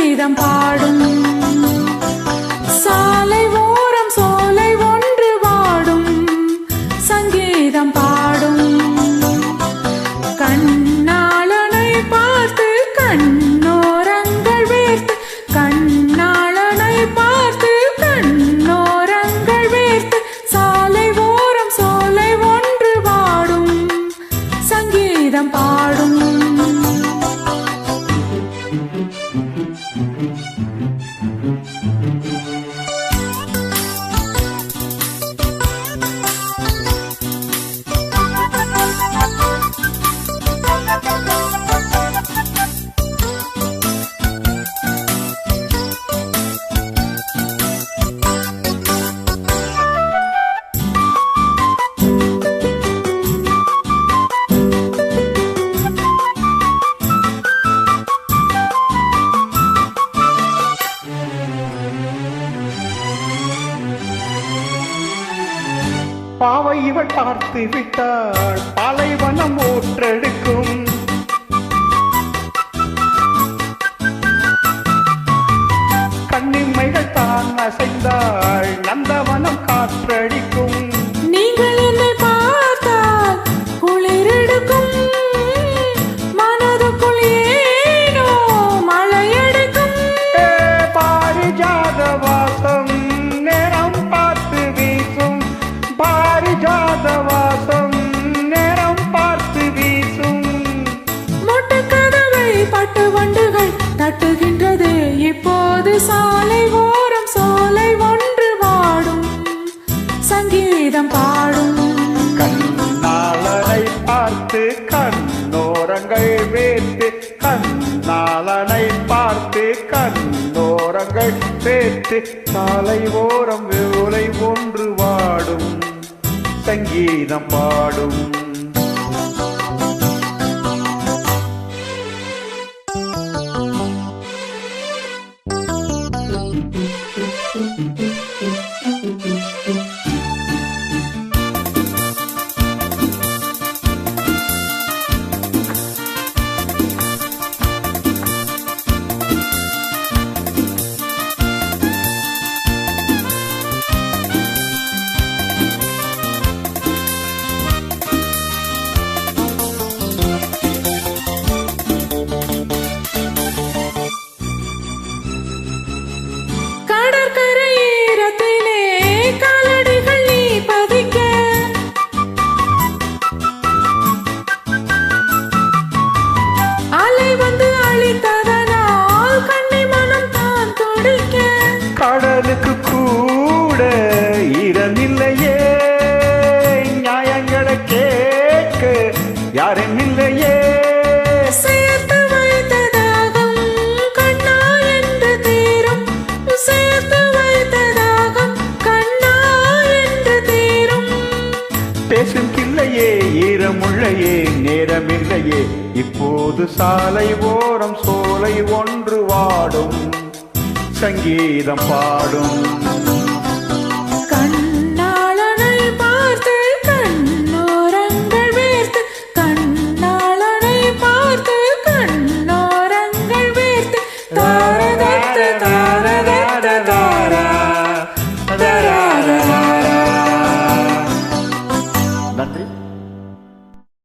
சங்கீதம் பாடும். சாலை ஓரம் சோலை ஒன்று வாடும், சங்கீதம் பாடும். கண்ணாளனை பார்த்து கண்ணோரங்கள் வேர்த்து, கண்ணாளனை பார்த்து கண்ணோரங்கள் வேர்த்து, சாலை ஓரம் சோலை ஒன்று வாடும், சங்கீதம் பாடும். பாவை இவள் பார்த்து விட்டாள், பாலைவனம் ஊற்றெடுக்கும். கண்ணிமைகள் தான் அசைந்தாள், நந்தவனம் காற்றடிக்கும். நீங்கள் என்னை பார்த்தால் குளிரெடுக்கும், மனதுக்குள் ஏனோ மழையெடுக்கும். பாரிஜாத வாசம் நேரம் பார்த்து வீசும், பாரிஜாத வாசம் நேரம் பார்த்து வீசும். மொட்டுக்கதவை பட்டு வண்டுகள் தட்டுகின்றது, இப்போது சாலை ஓரம் சோலை ஒன்று வாடும், சங்கீதம் பாடும். கண்ணாளனை பார்த்து கண்ணோரங்கள் வேர்த்து, கண்ணாளனை பார்த்து கண்ணோரங்கள் வேர்த்து, சாலை ஓரம் வேலை ஒன்று வாடும், சங்கீதம் பாடும். கடற்கரையீரத்திலே காலடிகள் நீ பதிக்க, அலை வந்து அழித்ததனால் கண்ணி மனம் தான் துடிக்க. கடலுக்கு கூட இரமில்லையே, நியாயங்களை கேட்க யாரும் இல்லையே. சேர்த்து வைத்த தாகம் கண்ணா என்று தீரும், சேர்த்து வைத்த தாகம் கண்ணா என்று தீரும். பேசும் கிள்ளையே ஈரமுள்ளையே நேரமில்லையே, இப்போது சாலை ஓரம் சோலை ஒன்று வாடும், சங்கீதம் பாடும்.